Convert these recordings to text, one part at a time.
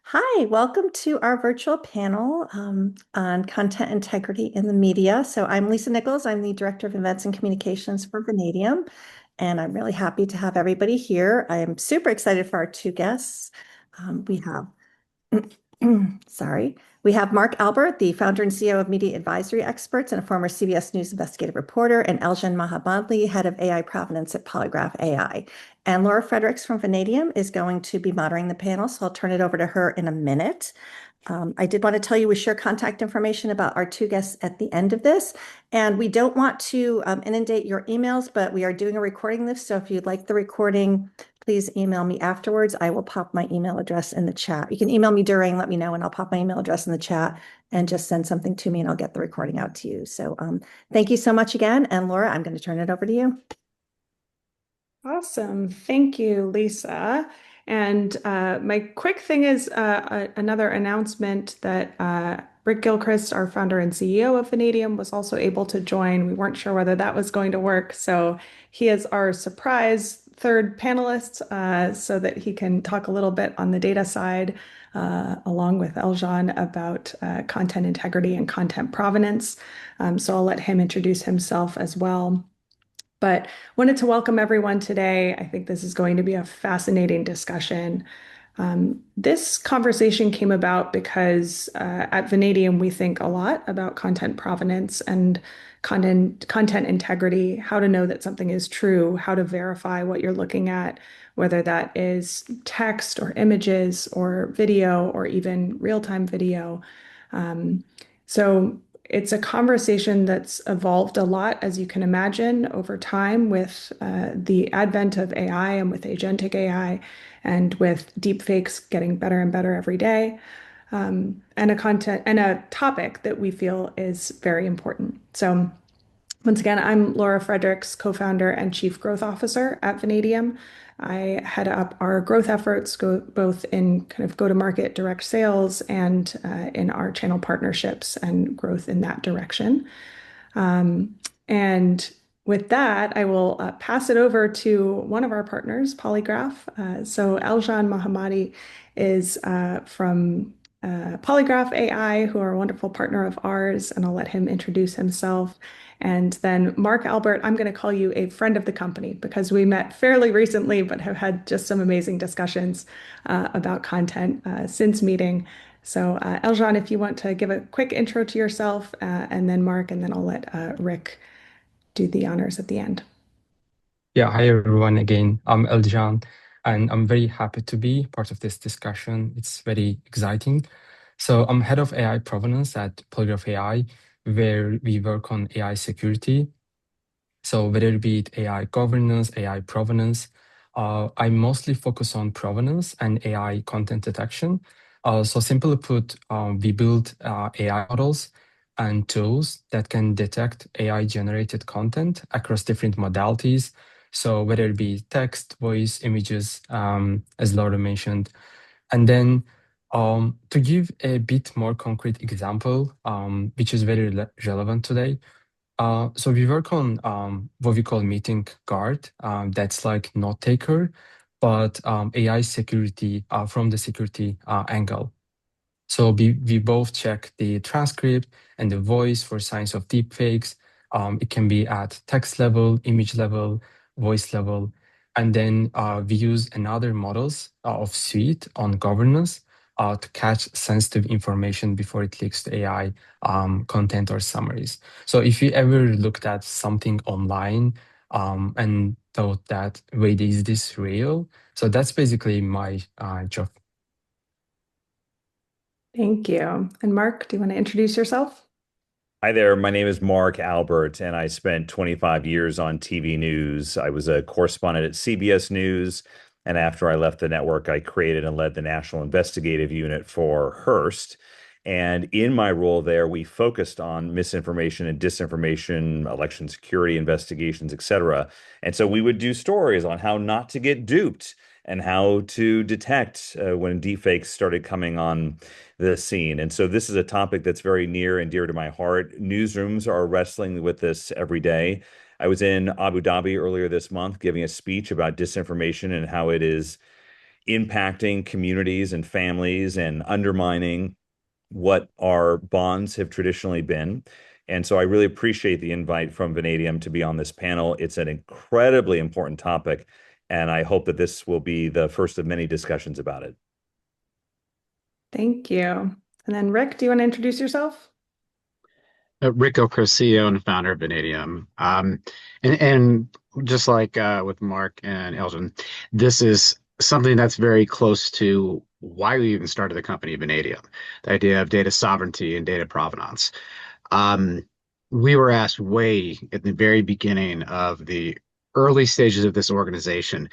Hi, welcome to our virtual panel on content integrity in the media. So I'm Lisa Nichols. I'm the Director of Events and Communications for Vannadium, and I'm really happy to have everybody here. I'm super excited for our two guests. We have Sorry. We have Mark Albert, the founder and CEO of Media Advisory Experts and a former CBS News investigative reporter, and Eljan Mahammadli, head of AI provenance at Polygraph AI. And Laura Fredericks from Vannadium is going to be moderating the panel, so I'll turn it over to her in a minute. I did want to tell you we share contact information about our two guests at the end of this, and we don't want to inundate your emails, but we are doing a recording of this, so if you'd like the recording, please email me afterwards. I will pop my email address in the chat. You can email me during, let me know, and I'll pop my email address in the chat and just send something to me and I'll get the recording out to you. So thank you so much again. And Laura, I'm going to turn it over to you. Awesome. Thank you, Lisa. And my quick thing is another announcement that Rick Gilchrist, our founder and CEO of Vannadium, was also able to join. We weren't sure whether that was going to work. So he is our surprise third panelist so that he can talk a little bit on the data side along with Eljan about content integrity and content provenance. So I'll let him introduce himself as well. But wanted to welcome everyone today. I think this is going to be a fascinating discussion. This conversation came about because at Vannadium, we think a lot about content provenance and content integrity, how to know that something is true, how to verify what you're looking at, whether that is text or images or video or even real-time video. So it's a conversation that's evolved a lot, as you can imagine, over time with the advent of AI and with agentic AI and with deepfakes getting better and better every day, and a topic that we feel is very important. So once again, I'm Laura Fredericks, co-founder and chief growth officer at Vannadium. I head up our growth efforts, both in kind of go-to-market direct sales and in our channel partnerships and growth in that direction. And with that, I will pass it over to one of our partners, Polygraph. So Eljan Mahammadli is from Polygraph AI, who are a wonderful partner of ours, and I'll let him introduce himself. And then Mark Albert, I'm going to call you a friend of the company because we met fairly recently, but have had just some amazing discussions about content since meeting. So Eljan, if you want to give a quick intro to yourself, and then Mark, and then I'll let Rick do the honors at the end. Yeah, hi everyone again. I'm Eljan, and I'm very happy to be part of this discussion. It's very exciting. So I'm head of AI provenance at Polygraph AI, where we work on AI security. So whether it be AI governance, AI provenance, I mostly focus on provenance and AI content detection. So simply put, we build AI models and tools that can detect AI-generated content across different modalities. So whether it be text, voice, images, as Laura mentioned. And then to give a bit more concrete example, which is very relevant today, so we work on what we call meeting guard. That's like note taker, but AI security from the security angle. So we both check the transcript and the voice for signs of deepfakes. It can be at text level, image level, voice level. And then we use another models of suite on governance to catch sensitive information before it leaks to AI content or summaries. So if you ever looked at something online and thought that, wait, is this real? So that's basically my job. Thank you. And Mark, do you want to introduce yourself? Hi there. My name is Mark Albert, and I spent 25 years on TV news. I was a correspondent at CBS News, and after I left the network, I created and led the National Investigative Unit for Hearst. And in my role there, we focused on misinformation and disinformation, election security investigations, et cetera. And so we would do stories on how not to get duped and how to detect when deepfakes started coming on the scene. And so this is a topic that's very near and dear to my heart. Newsrooms are wrestling with this every day. I was in Abu Dhabi earlier this month giving a speech about disinformation and how it is impacting communities and families and undermining what our bonds have traditionally been. And so I really appreciate the invite from Vannadium to be on this panel. It's an incredibly important topic, and I hope that this will be the first of many discussions about it. Thank you. And then Rick, do you want to introduce yourself? Rick Gilchrist, CEO and founder of Vannadium. And just like with Mark and Eljan, this is something that's very close to why we even started the company Vannadium, the idea of data sovereignty and data provenance. We were asked way at the very beginning of the early stages of this organization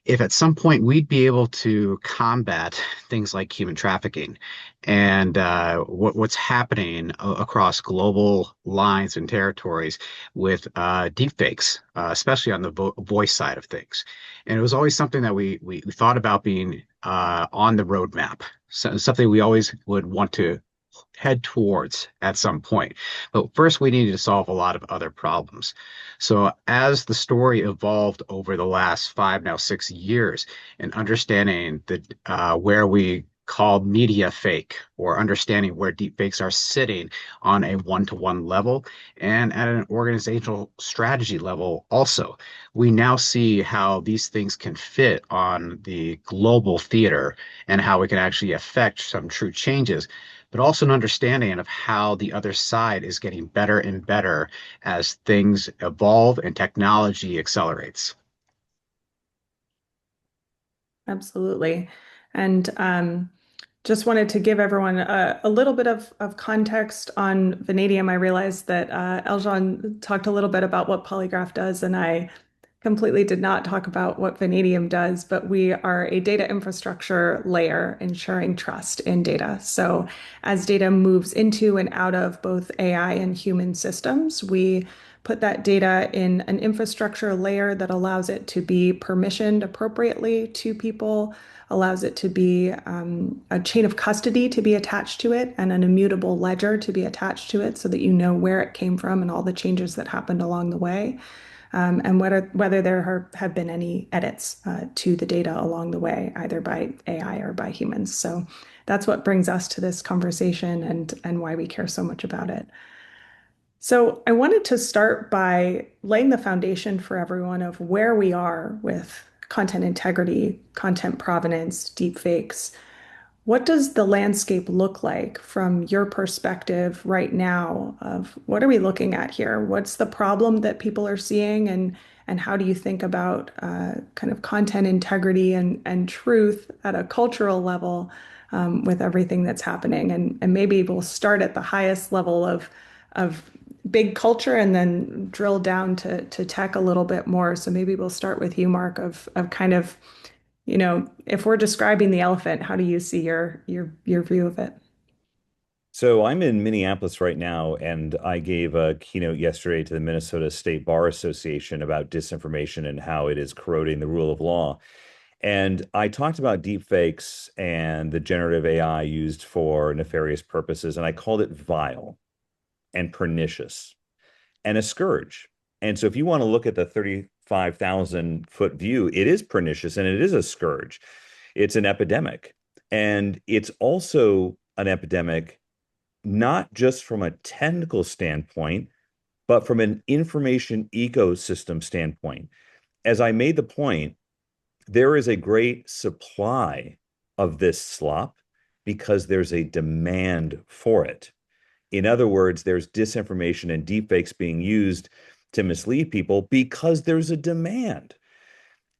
if at some point we'd be able to combat things like human trafficking and what's happening across global lines and territories with deepfakes, especially on the voice side of things. And it was always something that we thought about being on the roadmap, so something we always would want to head towards at some point. But first, we needed to solve a lot of other problems. So as the story evolved over the last 5, now 6 years, and understanding where we call media fake, or understanding where deepfakes are sitting on a one-to-one level and at an organizational strategy level also, we now see how these things can fit on the global theater and how we can actually affect some true changes, but also an understanding of how the other side is getting better and better as things evolve and technology accelerates. Absolutely. And just wanted to give everyone a little bit of context on Vannadium. I realized that Eljan talked a little bit about what Polygraph does, and I completely did not talk about what Vannadium does, but we are a data infrastructure layer ensuring trust in data. So as data moves into and out of both AI and human systems, we put that data in an infrastructure layer that allows it to be permissioned appropriately to people, allows it to be a chain of custody to be attached to it, and an immutable ledger to be attached to it so that you know where it came from and all the changes that happened along the way. And whether there have been any edits to the data along the way, either by AI or by humans. So that's what brings us to this conversation and why we care so much about it. So I wanted to start by laying the foundation for everyone of where we are with content integrity, content provenance, deepfakes. What does the landscape look like from your perspective right now of what are we looking at here? What's the problem that people are seeing, and how do you think about kind of content integrity and truth at a cultural level with everything that's happening? And maybe we'll start at the highest level of big culture and then drill down to tech a little bit more. So maybe we'll start with you, Mark, of kind of, you know, if we're describing the elephant, how do you see your view of it? So I'm in Minneapolis right now, and I gave a keynote yesterday to the Minnesota State Bar Association about disinformation and how it is corroding the rule of law. And I talked about deepfakes and the generative AI used for nefarious purposes, and I called it vile and pernicious and a scourge. And so if you want to look at the 35,000-foot view, it is pernicious and it is a scourge. It's an epidemic. And it's also an epidemic not just from a technical standpoint, but from an information ecosystem standpoint. As I made the point, there is a great supply of this slop because there's a demand for it. In other words, there's disinformation and deepfakes being used to mislead people because there's a demand.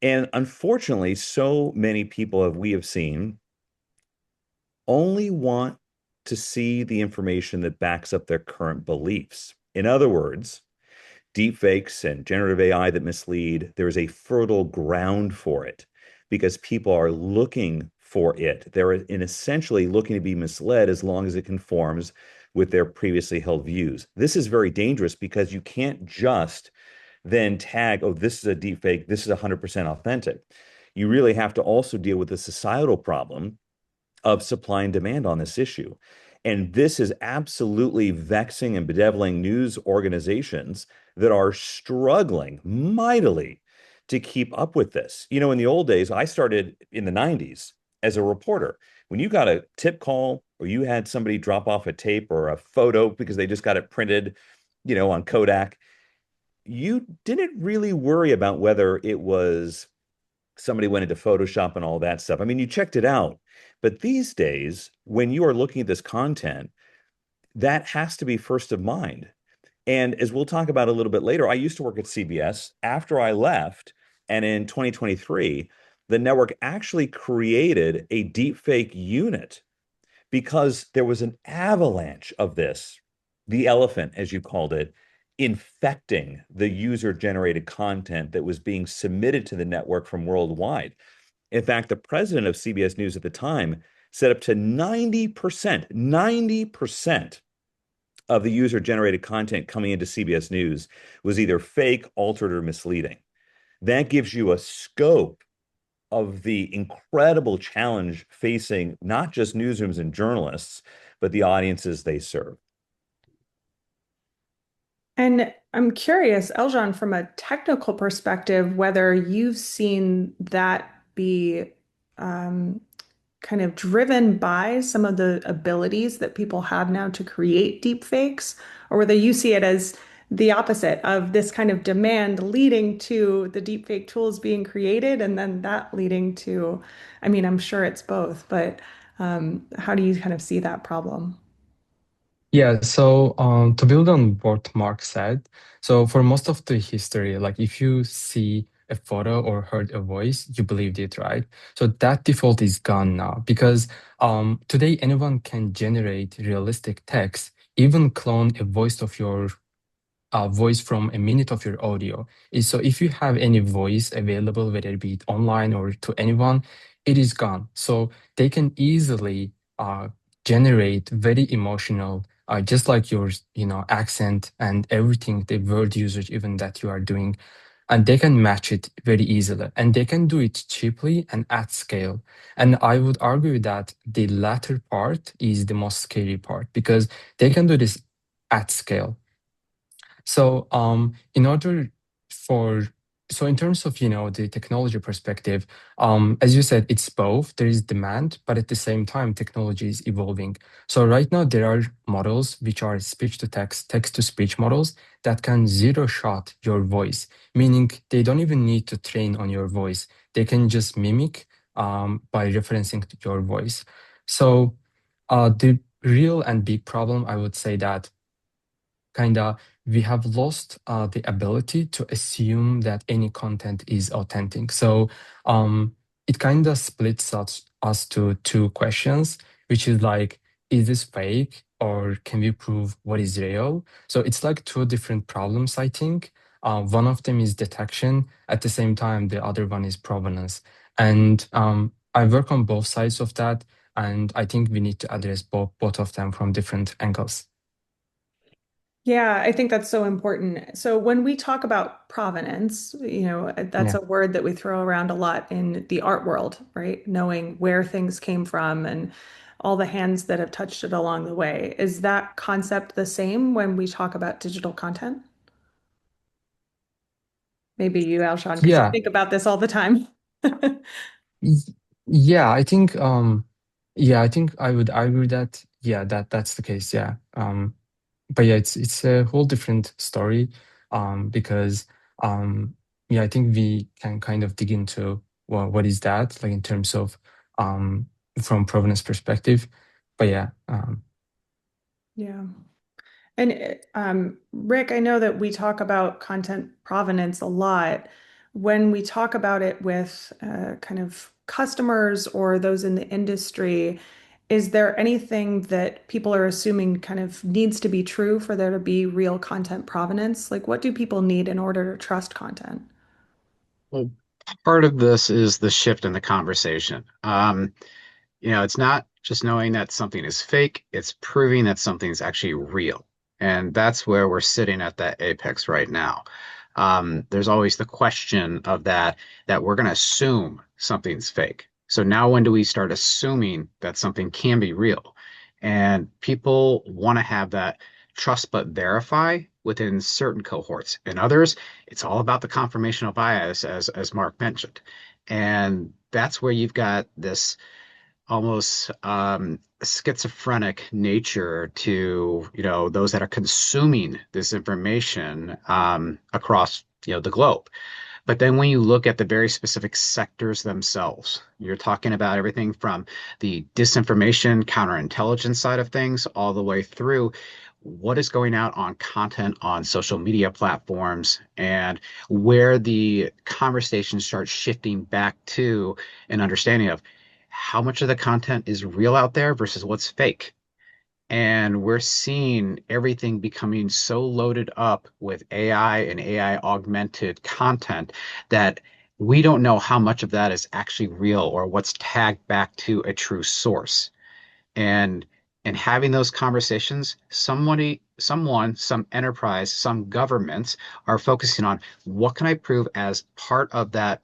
And unfortunately, so many people, we have seen, only want to see the information that backs up their current beliefs. In other words, deepfakes and generative AI that mislead, there is a fertile ground for it because people are looking for it. They're essentially looking to be misled as long as it conforms with their previously held views. This is very dangerous because you can't just then tag, oh, this is a deepfake, this is 100% authentic. You really have to also deal with the societal problem of supply and demand on this issue. And this is absolutely vexing and bedeviling news organizations that are struggling mightily to keep up with this. You know, in the old days, I started in the 90s as a reporter. When you got a tip call or you had somebody drop off a tape or a photo because they just got it printed, you know, on Kodak, you didn't really worry about whether it was somebody went into Photoshop and all that stuff. I mean, you checked it out. But these days, when you are looking at this content, that has to be first of mind. And as we'll talk about a little bit later, I used to work at CBS. After I left, and in 2023, the network actually created a deepfake unit because there was an avalanche of this, the elephant, as you called it, infecting the user-generated content that was being submitted to the network from worldwide. In fact, the president of CBS News at the time said up to 90% of the user-generated content coming into CBS News was either fake, altered, or misleading. That gives you a scope of the incredible challenge facing not just newsrooms and journalists, but the audiences they serve. And I'm curious, Eljan, from a technical perspective, whether you've seen that be kind of driven by some of the abilities that people have now to create deep fakes, or whether you see it as the opposite of this kind of demand leading to the deep fake tools being created, and then that leading to, I mean, I'm sure it's both, but how do you kind of see that problem? Yeah, so to build on what Mark said, so for most of the history, like if you see a photo or heard a voice, you believed it, right? So that default is gone now because today anyone can generate realistic text, even clone a voice of your voice from a minute of your audio. So if you have any voice available, whether it be online or to anyone, it is gone. So they can easily generate very emotional, just like your, accent and everything, the word usage, even that you are doing, and they can match it very easily, and they can do it cheaply and at scale. And I would argue that the latter part is the most scary part because they can do this at scale. So, in order for so in terms of the technology perspective, as you said, it's both. There is demand, but at the same time, technology is evolving. So right now there are models which are speech to text, text to speech models that can zero shot your voice, meaning they don't even need to train on your voice. They can just mimic by referencing to your voice. So the real and big problem, I would say that kind of we have lost the ability to assume that any content is authentic. So it kind of splits us to two questions, which is like, is this fake or can we prove what is real? So it's like two different problems, I think. One of them is detection. At the same time, the other one is provenance. And I work on both sides of that. And I think we need to address both of them from different angles. Yeah, I think that's so important. So when we talk about provenance, that's Yeah. a word that we throw around a lot in the art world, right? Knowing where things came from and all the hands that have touched it along the way. Is that concept the same when we talk about digital content? Maybe you, Alshon, because you Yeah. think about this all the time. Y- Yeah, I think I would argue that that's the case. Yeah. But yeah, it's a whole different story. Because I think we can kind of dig into what is that like in terms of from provenance perspective. But yeah, Yeah. And Rick, I know that we talk about content provenance a lot. When we talk about it with kind of customers or those in the industry, is there anything that people are assuming kind of needs to be true for there to be real content provenance? Like, what do people need in order to trust content? Well, part of this is the shift in the conversation. It's not just knowing that something is fake, it's proving that something's actually real. And that's where we're sitting at that apex right now. There's always the question of that we're going to assume something's fake. So now when do we start assuming that something can be real? And people want to have that trust but verify within certain cohorts. In others, it's all about the confirmational bias, as Mark mentioned. And that's where you've got this almost schizophrenic nature to, those that are consuming this information across, the globe. But then when you look at the very specific sectors themselves, you're talking about everything from the disinformation, counterintelligence side of things, all the way through what is going out on content on social media platforms and where the conversation starts shifting back to an understanding of how much of the content is real out there versus what's fake. And we're seeing everything becoming so loaded up with AI and AI augmented content that we don't know how much of that is actually real or what's tagged back to a true source. And having those conversations, some enterprise, some governments are focusing on what can I prove as part of that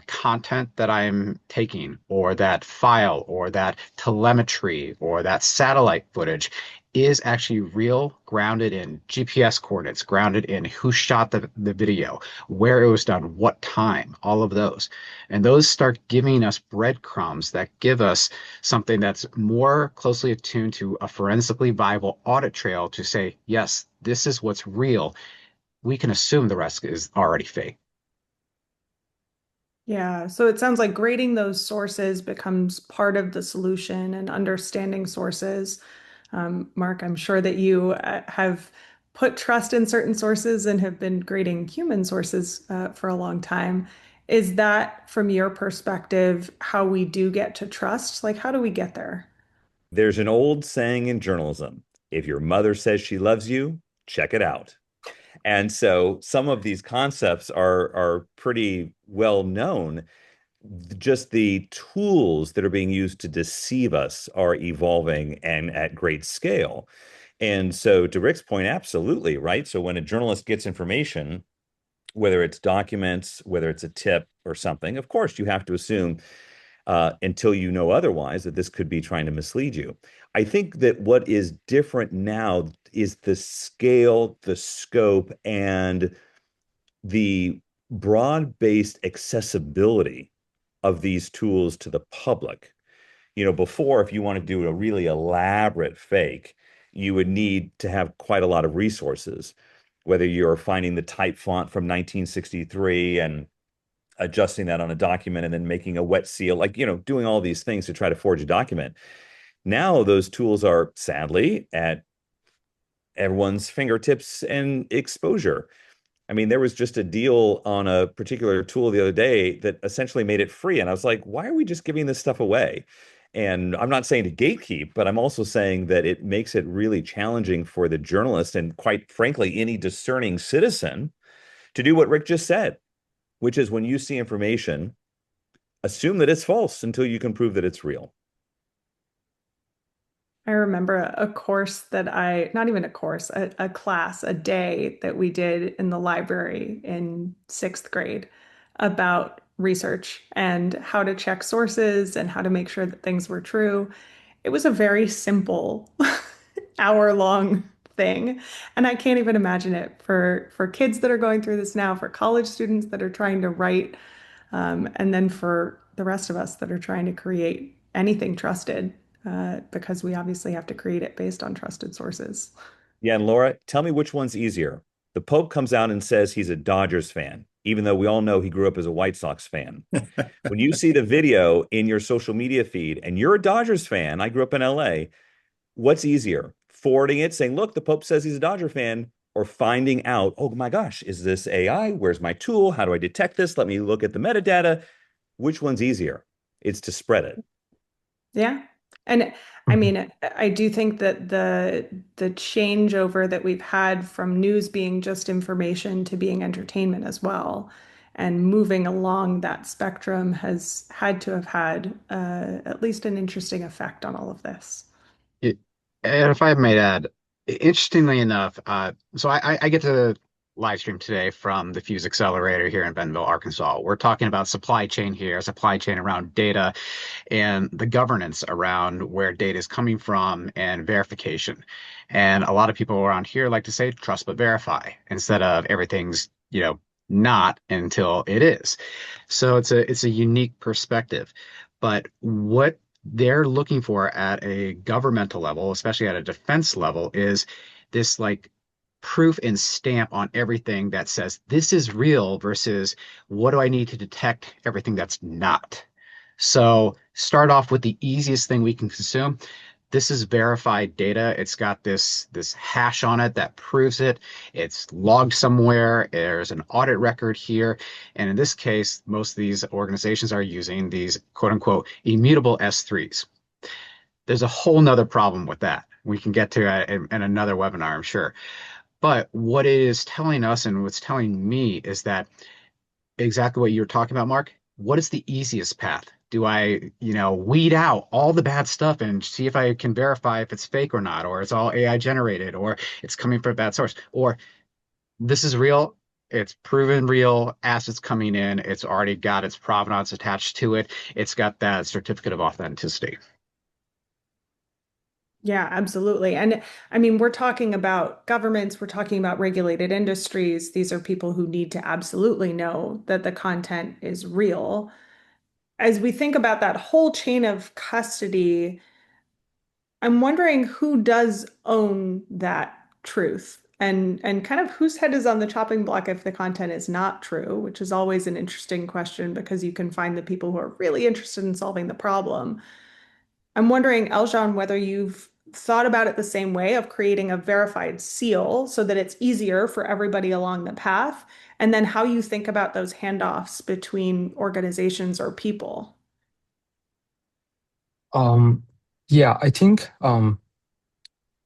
content that I'm taking, or that file, or that telemetry, or that satellite footage is actually real, grounded in GPS coordinates, grounded in who shot the video, where it was done, what time, all of those. And those start giving us breadcrumbs that give us something that's more closely attuned to a forensically viable audit trail to say, yes, this is what's real. We can assume the rest is already fake. Yeah, so it sounds like grading those sources becomes part of the solution and understanding sources. Mark, I'm sure that you have put trust in certain sources and have been grading human sources for a long time. Is that, from your perspective, how we do get to trust? Like, how do we get there? There's an old saying in journalism, if your mother says she loves you, check it out. And so some of these concepts are pretty well known. Just the tools that are being used to deceive us are evolving and at great scale. And so to Rick's point, absolutely, right? So when a journalist gets information, whether it's documents, whether it's a tip or something, of course you have to assume until you know otherwise that this could be trying to mislead you. I think that what is different now is the scale, the scope, and the broad-based accessibility of these tools to the public. Before, if you want to do a really elaborate fake, you would need to have quite a lot of resources, whether you're finding the type font from 1963 and adjusting that on a document and then making a wet seal, like, doing all these things to try to forge a document. Now, those tools are sadly at everyone's fingertips and exposure. I mean, there was just a deal on a particular tool the other day that essentially made it free. And I was like, why are we just giving this stuff away? And I'm not saying to gatekeep, but I'm also saying that it makes it really challenging for the journalist and, quite frankly, any discerning citizen to do what Rick just said, which is when you see information, assume that it's false until you can prove that it's real. I remember a course that not even a course, a class, a day that we did in the library in sixth grade about research and how to check sources and how to make sure that things were true. It was a very simple hour-long thing. And I can't even imagine it for kids that are going through this now, for college students that are trying to write, and then for the rest of us that are trying to create anything trusted, because we obviously have to create it based on trusted sources. Yeah, and Laura, tell me which one's easier. The Pope comes out and says he's a Dodgers fan, even though we all know he grew up as a White Sox fan. When you see the video in your social media feed and you're a Dodgers fan, I grew up in LA, what's easier? Forwarding it, saying, look, the Pope says he's a Dodger fan, or finding out, oh my gosh, is this AI? Where's my tool? How do I detect this? Let me look at the metadata. Which one's easier? It's to spread it. Yeah. And I mean, I do think that the changeover that we've had from news being just information to being entertainment as well, and moving along that spectrum has had to have had at least an interesting effect on all of this. It, and if I may add, interestingly enough, so I get to live stream today from the Fuse Accelerator here in Bentonville, Arkansas. We're talking about supply chain here, supply chain around data and the governance around where data is coming from and verification. And a lot of people around here like to say trust but verify instead of everything's, not until it is. So it's a unique perspective. But what they're looking for at a governmental level, especially at a defense level, is this like proof and stamp on everything that says this is real versus what do I need to detect everything that's not. So start off with the easiest thing we can consume. This is verified data. It's got this hash on it that proves it. It's logged somewhere. There's an audit record here. And in this case, most of these organizations are using these quote unquote immutable S3s. There's a whole nother problem with that. We can get to it in another webinar, I'm sure. But what it is telling us and what's telling me is that exactly what you were talking about, Mark. What is the easiest path? Do I, weed out all the bad stuff and see if I can verify if it's fake or not, or it's all AI generated, or it's coming from a bad source, or this is real, it's proven real, assets coming in, it's already got its provenance attached to it, it's got that certificate of authenticity. Yeah, absolutely. And I mean, we're talking about governments, we're talking about regulated industries. These are people who need to absolutely know that the content is real. As we think about that whole chain of custody, I'm wondering who does own that truth and kind of whose head is on the chopping block if the content is not true, which is always an interesting question because you can find the people who are really interested in solving the problem. I'm wondering, Eljan, whether you've thought about it the same way of creating a verified seal so that it's easier for everybody along the path, and then how you think about those handoffs between organizations or people. Yeah, I think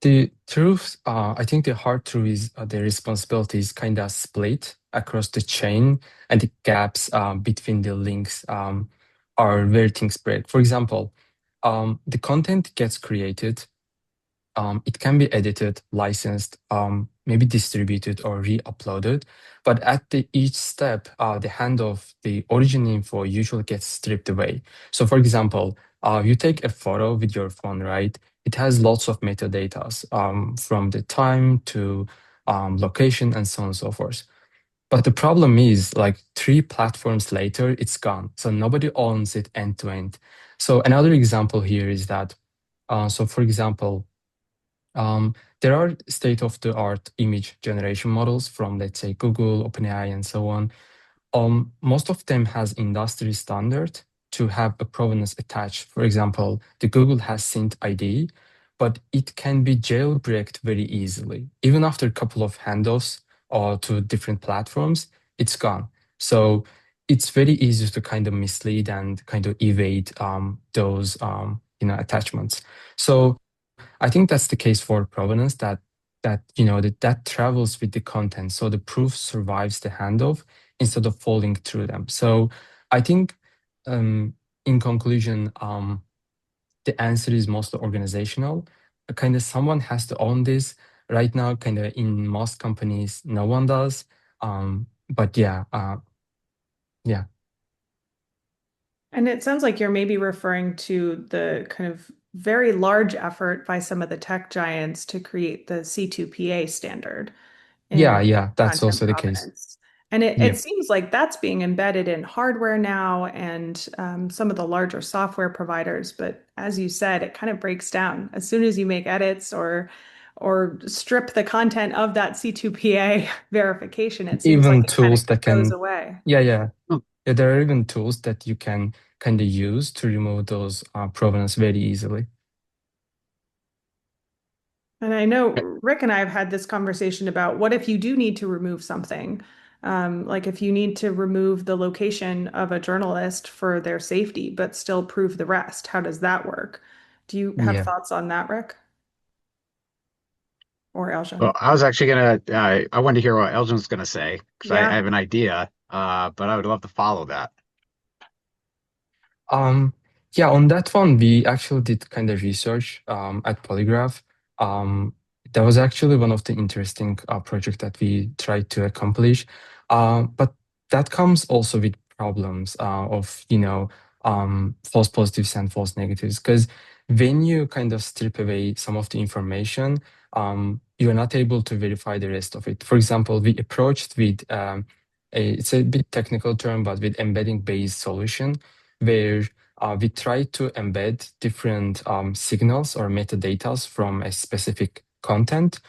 the truth, I think the hard truth is the responsibility is kind of split across the chain, and the gaps between the links are where things break. For example, the content gets created, it can be edited, licensed, maybe distributed or re-uploaded, but at each step, the hand of the origin info usually gets stripped away. So for example, you take a photo with your phone, right? It has lots of metadata from the time to location and so on and so forth. But the problem is like 3 platforms later, it's gone. So nobody owns it end to end. So another example here is that, so for example, there are state-of-the-art image generation models from, let's say, Google, OpenAI, and so on. Most of them has industry standard to have a provenance attached. For example, the Google has Synth ID, but it can be jailbreaked very easily. Even after a couple of handoffs or to different platforms, it's gone. So it's very easy to kind of mislead and kind of evade those attachments. So I think that's the case for provenance that travels with the content. So the proof survives the handoff instead of falling through them. So I think in conclusion, the answer is mostly organizational. Kind of someone has to own this. Right now, kind of in most companies, no one does. But yeah. And it sounds like you're maybe referring to the kind of very large effort by some of the tech giants to create the C2PA standard in Yeah, that's content also the case. provenance. And it, Yeah. it seems like that's being embedded in hardware now and some of the larger software providers. But as you said, it kind of breaks down as soon as you make edits or strip the content of that C2PA verification. It seems like Even it kind of tools that goes can, away. yeah. Oh, Yeah, there are even tools that you can kind of use to remove those provenance very easily. And I know Rick and I have had this conversation about what if you do need to remove something, like if you need to remove the location of a journalist for their safety, but still prove the rest. How does that work? Do you have Yeah. thoughts on that, Rick or well, Eljan? I was actually I wanted to hear what Elgin's gonna say because I Yeah. have an idea, but I would love to follow that. Yeah, on that one, we actually did kind of research at Polygraph. that was actually one of the interesting projects that we tried to accomplish. But that comes also with problems of, false positives and false negatives. Because when you kind of strip away some of the information, you're not able to verify the rest of it. For example, we approached with it's a bit technical term, but with embedding-based solution, where we try to embed different signals or metadata from a specific content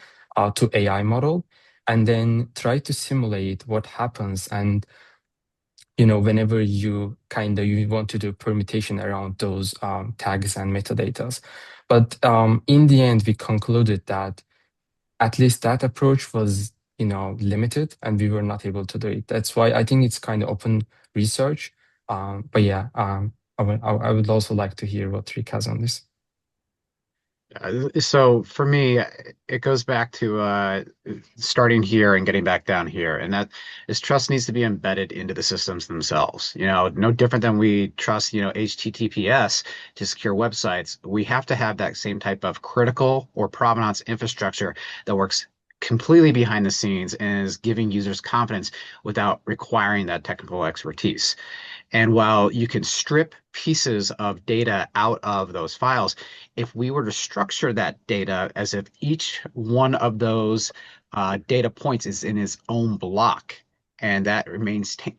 to AI model, and then try to simulate what happens. And whenever you want to do permutation around those tags and metadatas. But in the end, we concluded that at least that approach was limited, and we were not able to do it. That's why I think it's kind of open research. But yeah, I would also like to hear what Rick has on this. So for me, it goes back to starting here and getting back down here, and that is trust needs to be embedded into the systems themselves. No different than we trust, HTTPS to secure websites. We have to have that same type of critical or provenance infrastructure that works completely behind the scenes and is giving users confidence without requiring that technical expertise. And while you can strip pieces of data out of those files, if we were to structure that data as if each one of those data points is in its own block, and that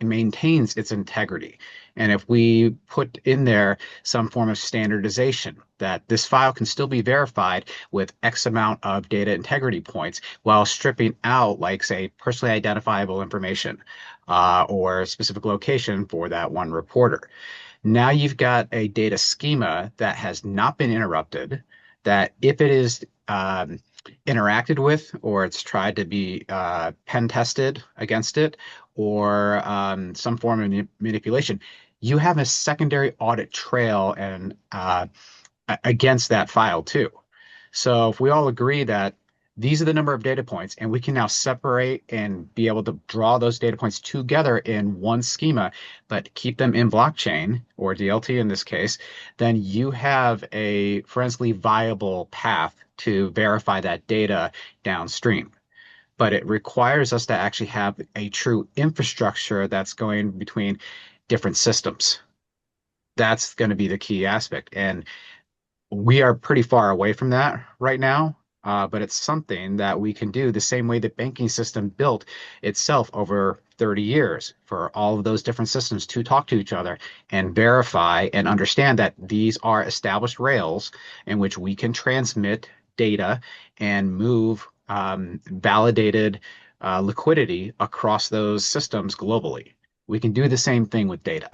maintains its integrity. And if we put in there some form of standardization that this file can still be verified with X amount of data integrity points while stripping out, like, say, personally identifiable information or a specific location for that one reporter. Now you've got a data schema that has not been interrupted, that if it is interacted with, or it's tried to be pen tested against it, or some form of manipulation, you have a secondary audit trail and against that file too. So if we all agree that these are the number of data points, and we can now separate and be able to draw those data points together in one schema, but keep them in blockchain, or DLT in this case, then you have a forensically viable path to verify that data downstream. But it requires us to actually have a true infrastructure that's going between different systems. That's going to be the key aspect. And we are pretty far away from that right now, but it's something that we can do the same way the banking system built itself over 30 years for all of those different systems to talk to each other and verify and understand that these are established rails in which we can transmit data and move validated liquidity across those systems globally. We can do the same thing with data.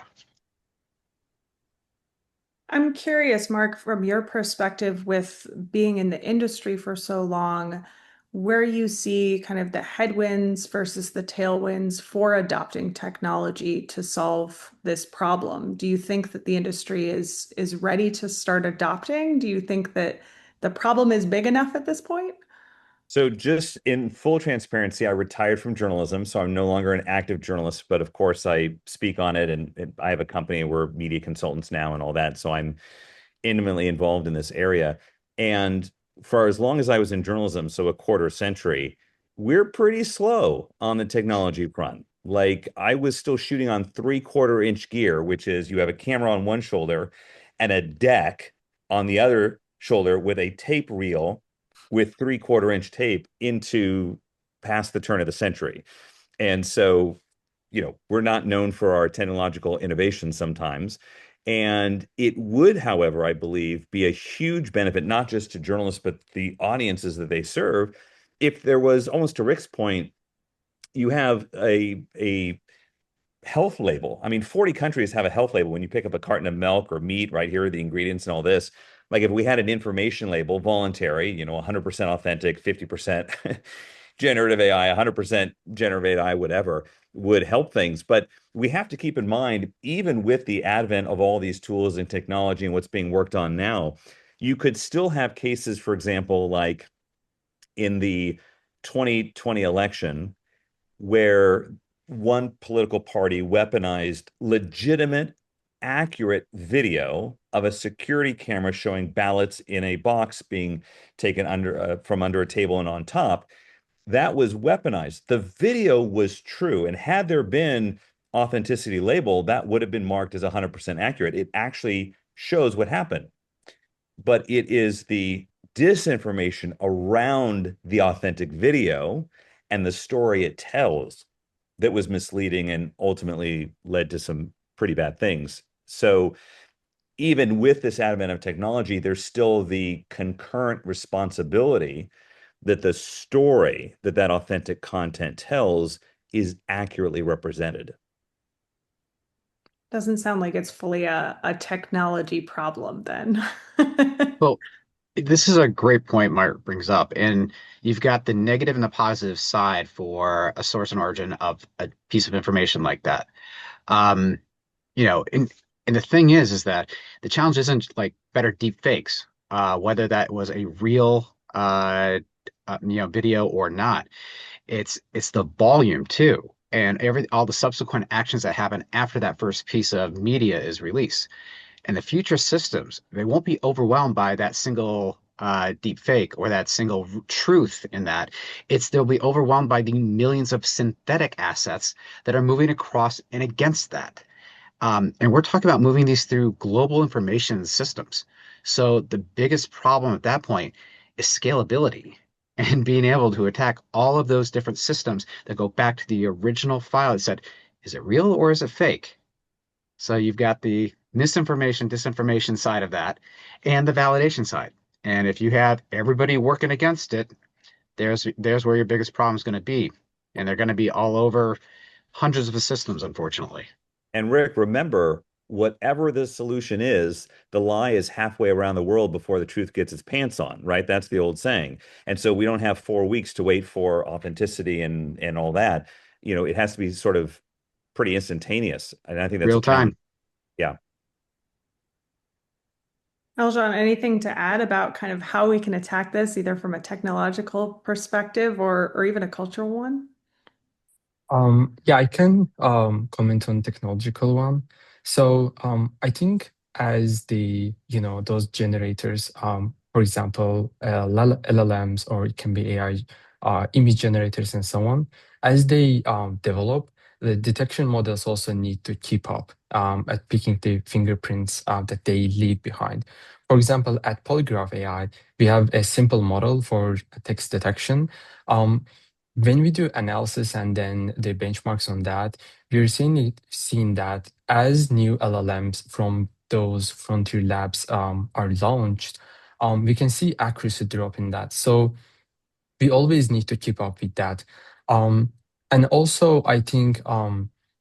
I'm curious, Mark, from your perspective with being in the industry for so long, where you see kind of the headwinds versus the tailwinds for adopting technology to solve this problem. Do you think that the industry is ready to start adopting? Do you think that the problem is big enough at this point? So just in full transparency, I retired from journalism, so I'm no longer an active journalist, but of course I speak on it, and I have a company, we're media consultants now and all that, so I'm intimately involved in this area. And for as long as I was in journalism, so a quarter century, we're pretty slow on the technology front. Like, I was still shooting on 3/4 inch gear, which is you have a camera on one shoulder and a deck on the other shoulder with a tape reel with 3/4 inch tape into past the turn of the century. And so, we're not known for our technological innovation sometimes. And it would, however, I believe, be a huge benefit, not just to journalists, but the audiences that they serve, if there was, almost to Rick's point, you have a health label. I mean, 40 countries have a health label. When you pick up a carton of milk or meat, right here are the ingredients and all this. Like, if we had an information label, voluntary, 100% authentic, 50% generative AI, 100% generative AI, whatever, would help things. But we have to keep in mind, even with the advent of all these tools and technology and what's being worked on now, you could still have cases, for example, like in the 2020 election, where one political party weaponized legitimate accurate video of a security camera showing ballots in a box being taken from under a table and on top. That was weaponized. The video was true, and had there been authenticity label, that would have been marked as 100% accurate. It actually shows what happened, but it is the disinformation around the authentic video and the story it tells that was misleading and ultimately led to some pretty bad things. So even with this advent of technology, there's still the concurrent responsibility that the story that authentic content tells is accurately represented. Doesn't sound like it's fully a technology problem then. Well, this is a great point Mark brings up, and you've got the negative and the positive side for a source and origin of a piece of information like that. Um, and the thing is that the challenge isn't like better deep fakes, whether that was a real video or not. It's the volume too, and all the subsequent actions that happen after that first piece of media is released. And the future systems, they won't be overwhelmed by that single deep fake or that single truth in that. They'll be overwhelmed by the millions of synthetic assets that are moving across and against that. And we're talking about moving these through global information systems. So the biggest problem at that point is scalability and being able to attack all of those different systems that go back to the original file that said, is it real or is it fake? So you've got the misinformation, disinformation side of that and the validation side. And if you have everybody working against it, there's where your biggest problem is going to be. And they're going to be all over hundreds of systems, unfortunately. And Rick, remember, whatever the solution is, the lie is halfway around the world before the truth gets its pants on, right? That's the old saying. And so we don't have 4 weeks to wait for authenticity and all that. It has to be sort of pretty instantaneous. And I think that's Real time. Yeah. Eljan, anything to add about kind of how we can attack this, either from a technological perspective or even a cultural one? Yeah, I can comment on technological one. So I think as those generators, for example, LLMs, or it can be AI image generators and so on, as they develop, the detection models also need to keep up at picking the fingerprints that they leave behind. For example, at Polygraph AI, we have a simple model for text detection. When we do analysis and then the benchmarks on that, we're seeing that as new LLMs from those frontier labs are launched, we can see accuracy drop in that. So we always need to keep up with that. And also, I think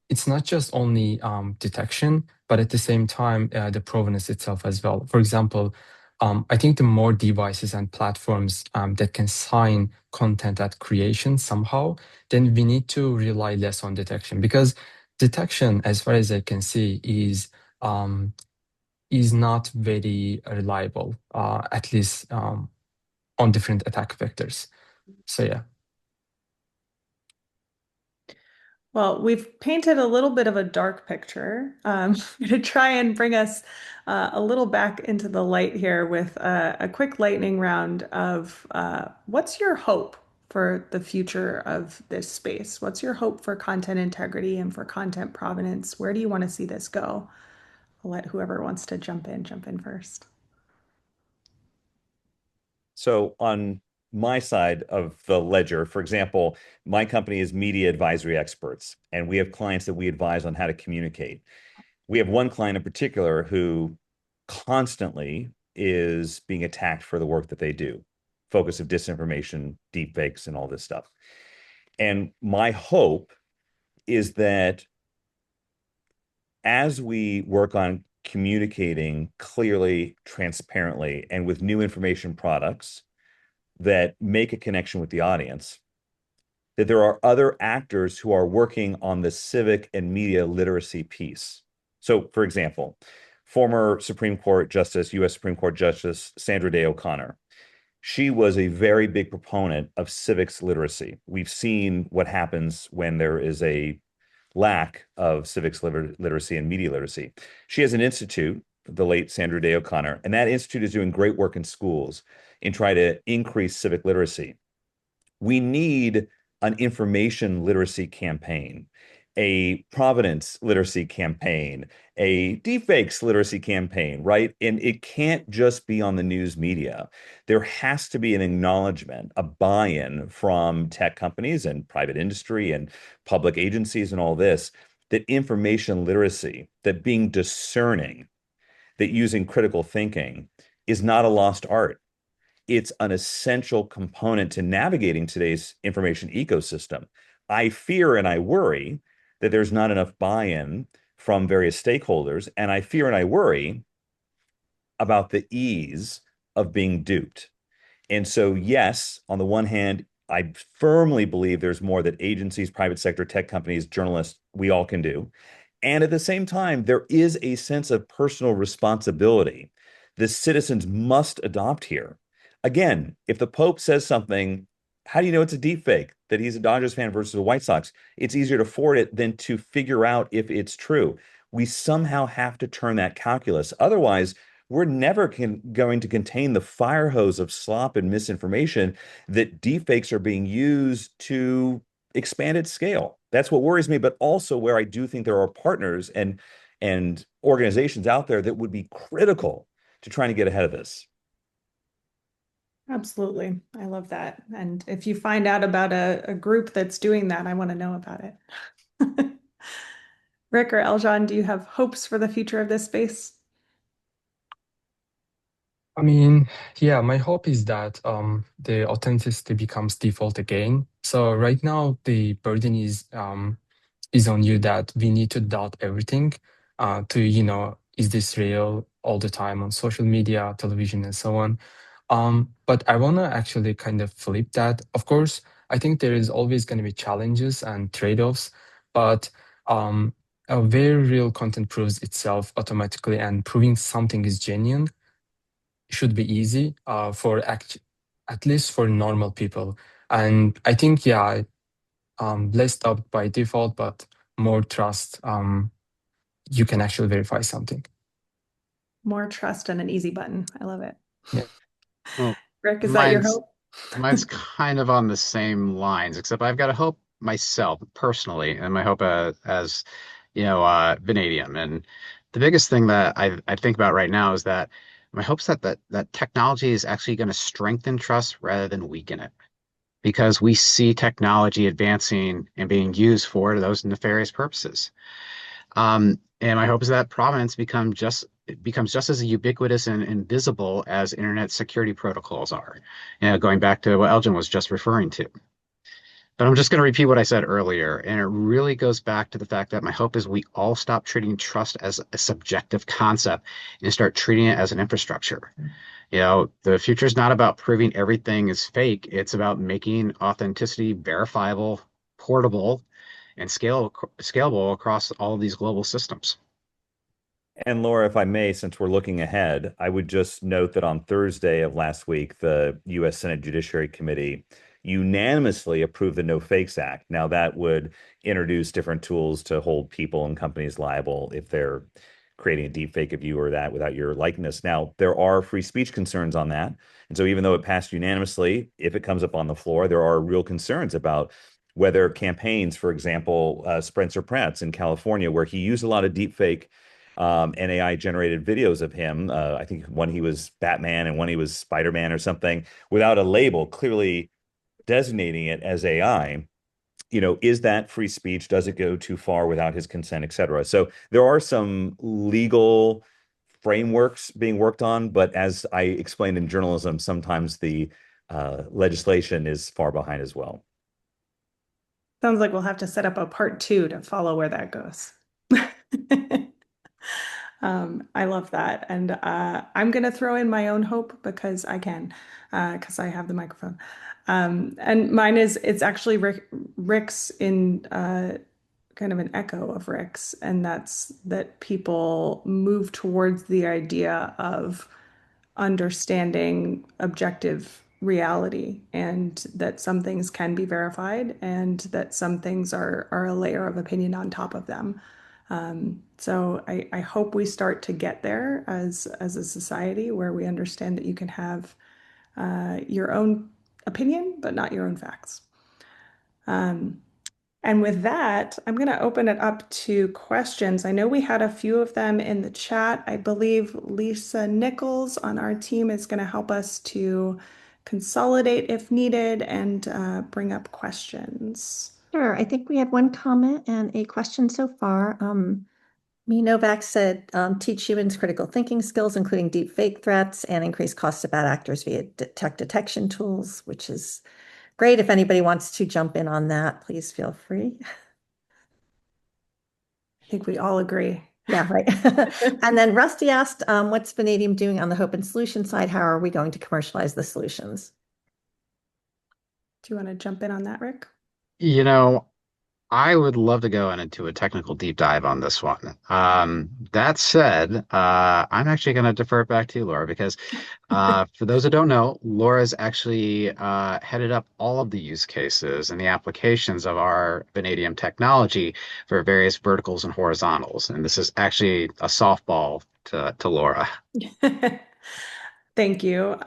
it's not just only detection, but at the same time, the provenance itself as well. For example, I think the more devices and platforms that can sign content at creation somehow, then we need to rely less on detection, because detection, as far as I can see, is not very reliable, at least on different attack vectors. So yeah. Well, we've painted a little bit of a dark picture. To try and bring us a little back into the light here with a quick lightning round of what's your hope for the future of this space? What's your hope for content integrity and for content provenance? Where do you want to see this go? I'll let whoever wants to jump in first. So on my side of the ledger, for example, my company is Media Advisory Experts, and we have clients that we advise on how to communicate. We have one client in particular who constantly is being attacked for the work that they do, focus of disinformation, deepfakes, and all this stuff. And my hope is that as we work on communicating clearly, transparently, and with new information products that make a connection with the audience, that there are other actors who are working on the civic and media literacy piece. So, for example, former Supreme Court Justice, U.S. Supreme Court Justice Sandra Day O'Connor, she was a very big proponent of civics literacy. We've seen what happens when there is a lack of civics literacy and media literacy. She has an institute, the late Sandra Day O'Connor, and that institute is doing great work in schools in trying to increase civic literacy. We need an information literacy campaign, a provenance literacy campaign, a deepfakes literacy campaign, right? And it can't just be on the news media. There has to be an acknowledgement, a buy-in from tech companies and private industry and public agencies and all this, that information literacy, that being discerning, that using critical thinking is not a lost art. It's an essential component to navigating today's information ecosystem. I fear and I worry that there's not enough buy-in from various stakeholders, and I fear and I worry about the ease of being duped. And so, yes, on the one hand, I firmly believe there's more that agencies, private sector, tech companies, journalists, we all can do. And at the same time, there is a sense of personal responsibility the citizens must adopt here. Again, if the Pope says something, how do you know it's a deep fake that he's a Dodgers fan versus the White Sox? It's easier to forward it than to figure out if it's true. We somehow have to turn that calculus. Otherwise, we're never going to contain the fire hose of slop and misinformation that deepfakes are being used to expand its scale. That's what worries me, but also where I do think there are partners and organizations out there that would be critical to trying to get ahead of this. Absolutely. I love that. And if you find out about a group that's doing that, I want to know about it. Rick or Eljan, do you have hopes for the future of this space? I mean, yeah, my hope is that the authenticity becomes default again. So right now the burden is on you that we need to doubt everything to, is this real all the time on social media, television, and so on. But I want to actually kind of flip that. Of course, I think there is always going to be challenges and trade-offs, but a very real content proves itself automatically, and proving something is genuine should be easy at least for normal people. And I think, yeah, less doubt by default, but more trust. You can actually verify something. More trust and an easy button. I love it. Yeah. Well, Rick, is that your hope? mine's kind of on the same lines, except I've got a hope myself personally, and my hope as Vanadium. And the biggest thing that I think about right now is that my hope's that technology is actually going to strengthen trust rather than weaken it, because we see technology advancing and being used for those nefarious purposes. And my hope is that provenance becomes just as ubiquitous and visible as internet security protocols are. Going back to what Elgin was just referring to. But I'm just going to repeat what I said earlier, and it really goes back to the fact that my hope is we all stop treating trust as a subjective concept and start treating it as an infrastructure. The future is not about proving everything is fake. It's about making authenticity verifiable, portable, and scalable across all of these global systems. And Laura, if I may, since we're looking ahead, I would just note that on Thursday of last week, the U.S. Senate Judiciary Committee unanimously approved the No Fakes Act. Now, that would introduce different tools to hold people and companies liable if they're creating a deep fake of you or that without your likeness. Now, there are free speech concerns on that. And so even though it passed unanimously, if it comes up on the floor, there are real concerns about whether campaigns, for example, Spencer Pratt's in California, where he used a lot of deep fake and AI generated videos of him. I think one he was Batman and one he was Spider-Man or something without a label, clearly designating it as AI. Is that free speech? Does it go too far without his consent, et cetera? So there are some legal frameworks being worked on, but as I explained in journalism, sometimes the legislation is far behind as well. Sounds like we'll have to set up a part 2 to follow where that goes. I love that. And I'm going to throw in my own hope because I can, because I have the microphone. And mine it's actually Rick's in kind of an echo of Rick's, and that's that people move towards the idea of understanding objective reality, and that some things can be verified and that some things are a layer of opinion on top of them. So I hope we start to get there as a society where we understand that you can have your own opinion, but not your own facts. And with that, I'm going to open it up to questions. I know we had a few of them in the chat. I believe Lisa Nichols on our team is going to help us to consolidate if needed and bring up questions. Sure. I think we had one comment and a question so far. Me Novak said, teach humans critical thinking skills, including deep fake threats and increased costs of bad actors via tech detection tools, which is great. If anybody wants to jump in on that, please feel free. I think we all agree. Yeah, right. And then Rusty asked, what's Vannadium doing on the Hope and Solution side? How are we going to commercialize the solutions? Do you want to jump in on that, Rick? You know, I would love to go into a technical deep dive on this one. That said, I'm actually going to defer it back to you, Laura, because for those that don't know, Laura's actually headed up all of the use cases and the applications of our Vanadium technology for various verticals and horizontals. And this is actually a softball to Laura. Thank you.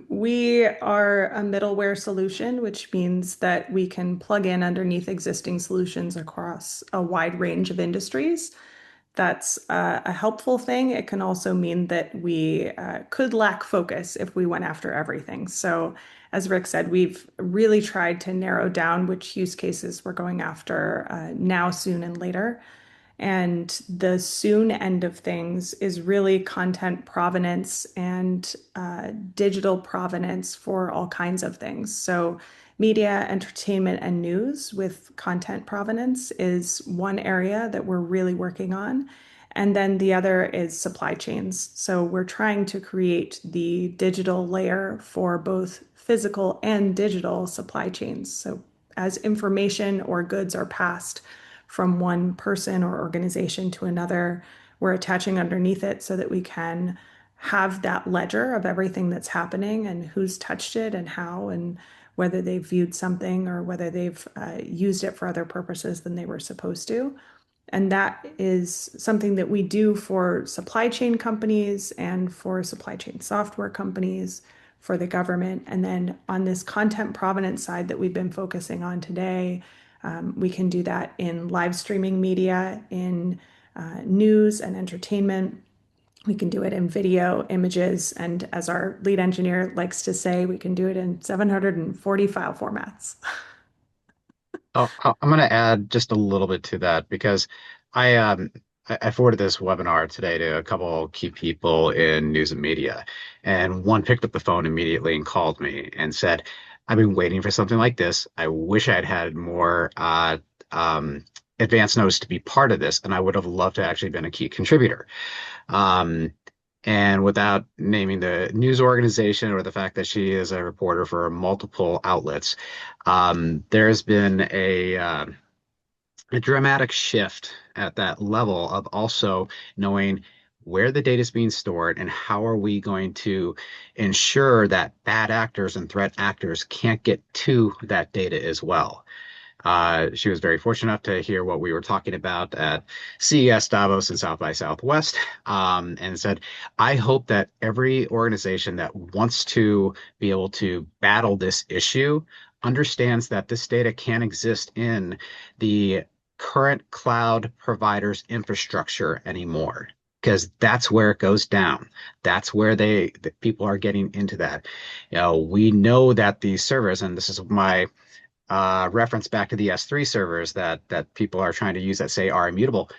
We are a middleware solution, which means that we can plug in underneath existing solutions across a wide range of industries. That's a helpful thing. It can also mean that we could lack focus if we went after everything. So, as Rick said, we've really tried to narrow down which use cases we're going after now, soon, and later. And the soon end of things is really content provenance and digital provenance for all kinds of things. So, media, entertainment, and news with content provenance is one area that we're really working on. And then the other is supply chains. So, we're trying to create the digital layer for both physical and digital supply chains. So, as information or goods are passed from one person or organization to another, we're attaching underneath it so that we can have that ledger of everything that's happening and who's touched it and how, and whether they've viewed something or whether they've used it for other purposes than they were supposed to. And that is something that we do for supply chain companies and for supply chain software companies, for the government. And then on this content provenance side that we've been focusing on today, we can do that in live streaming media, in news and entertainment. We can do it in video, images, and as our lead engineer likes to say, we can do it in 740 file formats. Oh, I'm going to add just a little bit to that because I forwarded this webinar today to a couple key people in news and media, and one picked up the phone immediately and called me and said, "I've been waiting for something like this. I wish I'd had more advance notice to be part of this, and I would have loved to actually been a key contributor." Um, and without naming the news organization or the fact that she is a reporter for multiple outlets, there's been a dramatic shift at that level of also knowing where the data is being stored and how are we going to ensure that bad actors and threat actors can't get to that data as well. She was very fortunate enough to hear what we were talking about at CES Davos and South by Southwest, and said, I hope that every organization that wants to be able to battle this issue understands that this data can't exist in the current cloud providers infrastructure anymore, because that's where it goes down. That's where the people are getting into that. We know that these servers, and this is my reference back to the S3 servers that people are trying to use that say are immutable,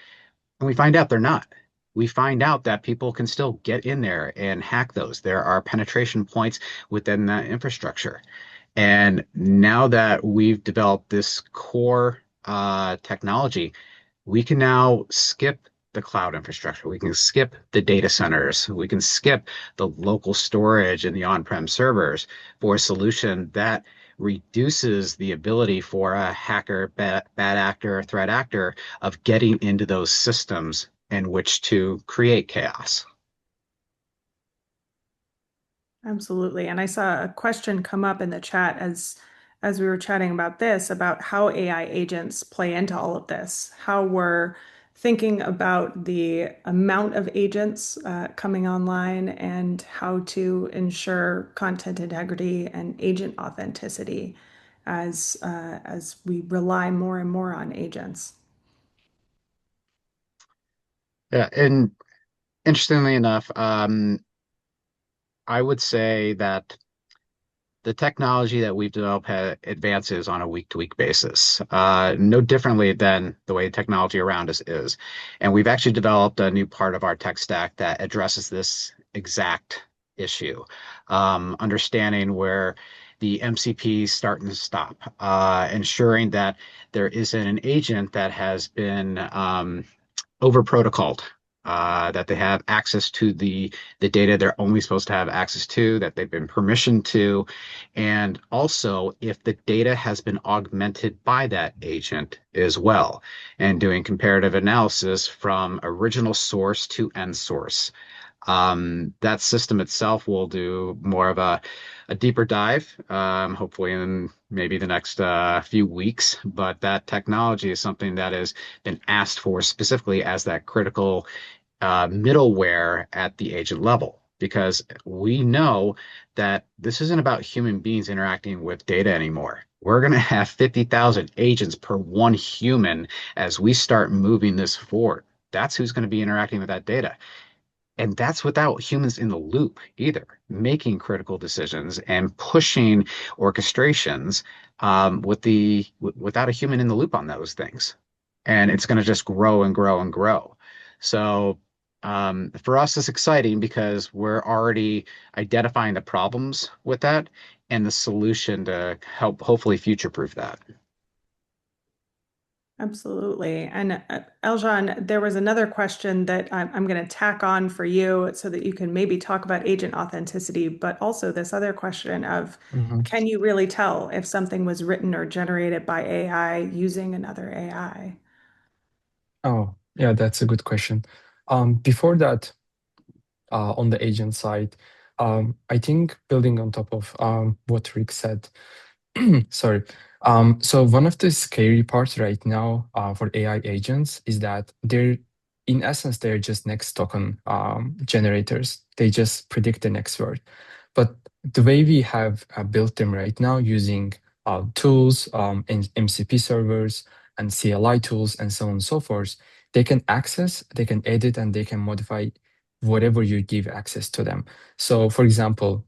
and we find out they're not. We find out that people can still get in there and hack those. There are penetration points within that infrastructure. And now that we've developed this core technology, we can now skip the cloud infrastructure. We can skip the data centers. We can skip the local storage and the on-prem servers for a solution that reduces the ability for a hacker, bad actor, threat actor of getting into those systems in which to create chaos. Absolutely. And I saw a question come up in the chat as we were chatting about this, about how AI agents play into all of this, how we're thinking about the amount of agents coming online and how to ensure content integrity and agent authenticity as we rely more and more on agents. Yeah, and interestingly enough, I would say that the technology that we've developed advances on a week-to-week basis, no differently than the way technology around us is. And we've actually developed a new part of our tech stack that addresses this exact issue, understanding where the MCPs start and stop, ensuring that there isn't an agent that has been over protocoled, that they have access to the data they're only supposed to have access to, that they've been permissioned to, and also if the data has been augmented by that agent as well, and doing comparative analysis from original source to end source. That system itself will do more of a deeper dive, hopefully in maybe the next few weeks. But that technology is something that has been asked for specifically as that critical middleware at the agent level, because we know that this isn't about human beings interacting with data anymore. We're going to have 50,000 agents per one human as we start moving this forward. That's who's going to be interacting with that data. And that's without humans in the loop either, making critical decisions and pushing orchestrations without a human in the loop on those things. And it's going to just grow and grow and grow. So for us, it's exciting because we're already identifying the problems with that and the solution to help hopefully future-proof that. Absolutely. And Eljan, there was another question that I'm going to tack on for you so that you can maybe talk about agent authenticity, but also this other question of, can you really tell if something was written or generated by AI using another AI? Oh, yeah, that's a good question. Before that, on the agent side, I think building on top of what Rick said, sorry. So one of the scary parts right now for AI agents is that in essence, they're just next token generators. They just predict the next word. But the way we have built them right now using tools, and MCP servers, and CLI tools, and so on and so forth, they can access, they can edit, and they can modify whatever you give access to them. So, for example,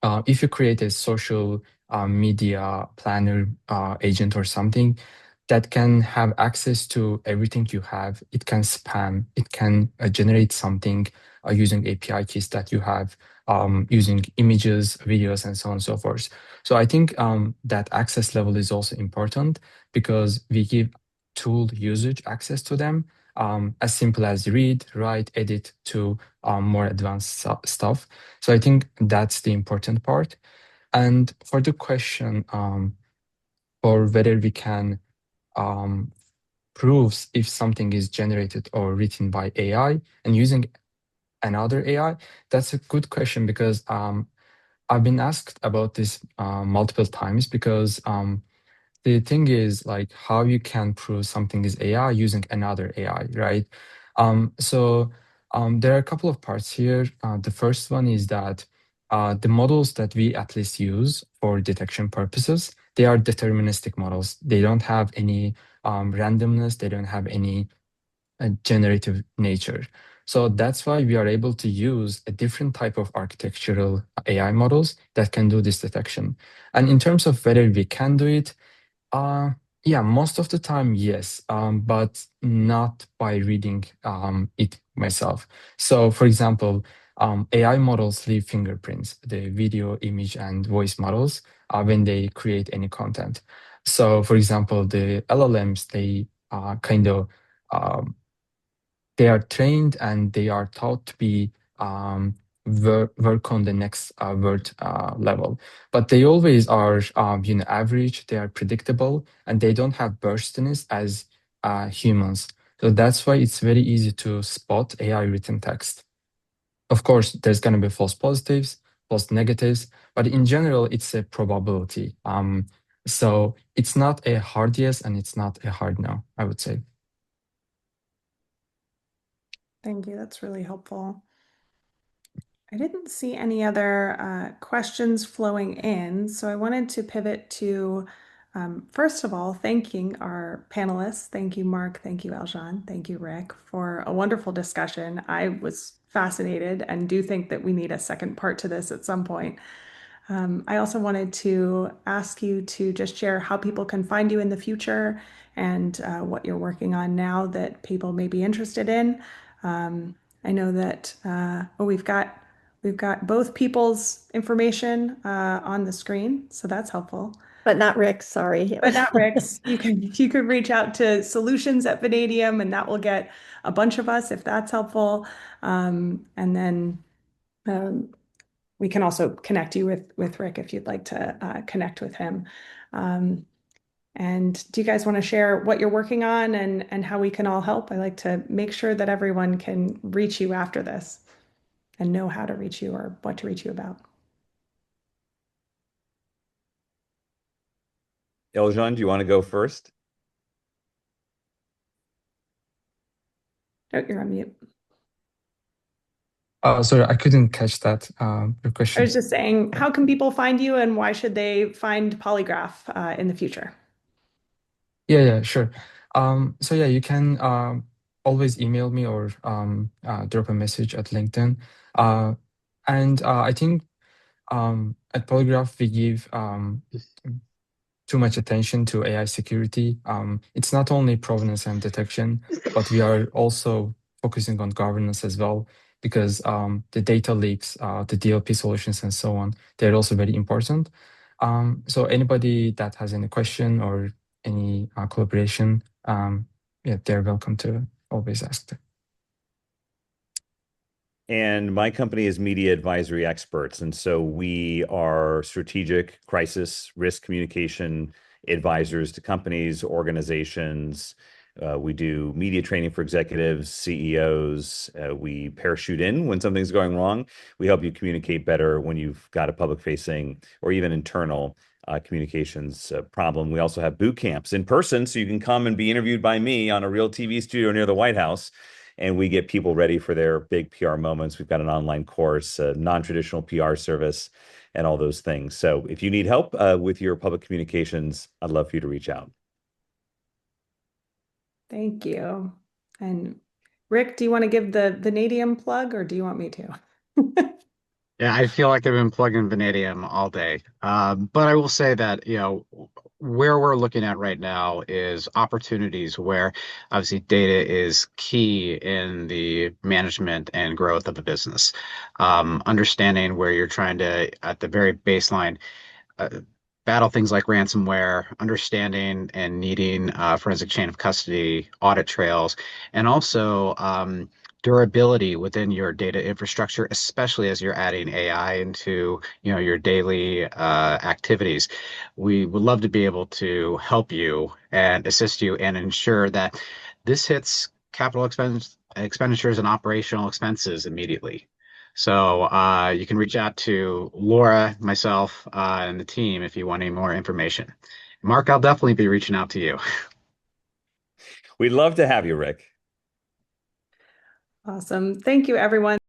if you create a social media planner agent or something that can have access to everything you have, it can spam, it can generate something using API keys that you have, using images, videos, and so on and so forth. So I think that access level is also important because we give tool usage access to them, as simple as read, write, edit to more advanced stuff. So I think that's the important part. And for the question for whether we can prove if something is generated or written by AI and using another AI, that's a good question because I've been asked about this multiple times because the thing is like how you can prove something is AI using another AI, right? There are a couple of parts here. The first one is that the models that we at least use for detection purposes, they are deterministic models. They don't have any randomness. They don't have any generative nature. So that's why we are able to use a different type of architectural AI models that can do this detection. And in terms of whether we can do it, yeah, most of the time, yes, but not by reading it myself. So, for example, AI models leave fingerprints, the video, image, and voice models, when they create any content. So, for example, the LLMs, they kind of they are trained and they are taught to be work on the next word level, but they always are average. They are predictable and they don't have burstiness as humans. So that's why it's very easy to spot AI written text. Of course, there's going to be false positives, false negatives, but in general, it's a probability. So it's not a hard yes and it's not a hard no, I would say. Thank you. That's really helpful. I didn't see any other questions flowing in, so I wanted to pivot to, first of all, thanking our panelists. Thank you, Mark. Thank you, Eljan. Thank you, Rick, for a wonderful discussion. I was fascinated and do think that we need a second part to this at some point. I also wanted to ask you to just share how people can find you in the future and what you're working on now that people may be interested in. I know that we've got both people's information on the screen, so that's helpful. But not Rick, sorry. But not Rick's. You could reach out to solutions@Vannadium, and that will get a bunch of us if that's helpful. And then we can also connect you with Rick if you'd like to connect with him. And do you guys want to share what you're working on and how we can all help? I like to make sure that everyone can reach you after this and know how to reach you or what to reach you about. Eljan, do you want to go first? Oh, you're on mute. Sorry, I couldn't catch that, your question. I was just saying, how can people find you and why should they find Polygraph in the future? Yeah, sure. So yeah, you can always email me or drop a message at LinkedIn. And I think at Polygraph, we give too much attention to AI security. It's not only provenance and detection, but we are also focusing on governance as well, because the data leaks, the DLP solutions, and so on, they're also very important. So anybody that has any question or any collaboration, yeah, they're welcome to always ask them. And my company is Media Advisory Experts. And so we are strategic crisis risk communication advisors to companies, organizations. We do media training for executives, CEOs. We parachute in when something's going wrong. We help you communicate better when you've got a public facing or even internal communications problem. We also have boot camps in person, so you can come and be interviewed by me on a real TV studio near the White House. And we get people ready for their big PR moments. We've got an online course, a non-traditional PR service, and all those things. So if you need help with your public communications, I'd love for you to reach out. Thank you. And Rick, do you want to give the Vannadium plug or do you want me to? Yeah, I feel like I've been plugging Vannadium all day. But I will say that, where we're looking at right now is opportunities where obviously data is key in the management and growth of a business. Understanding where you're trying to, at the very baseline, battle things like ransomware, understanding and needing forensic chain of custody, audit trails, and also durability within your data infrastructure, especially as you're adding AI into your daily activities. We would love to be able to help you and assist you and ensure that this hits capital expenditures and operational expenses immediately. So you can reach out to Laura, myself, and the team if you want any more information. Mark, I'll definitely be reaching out to you. We'd love to have you, Rick. Awesome. Thank you, everyone.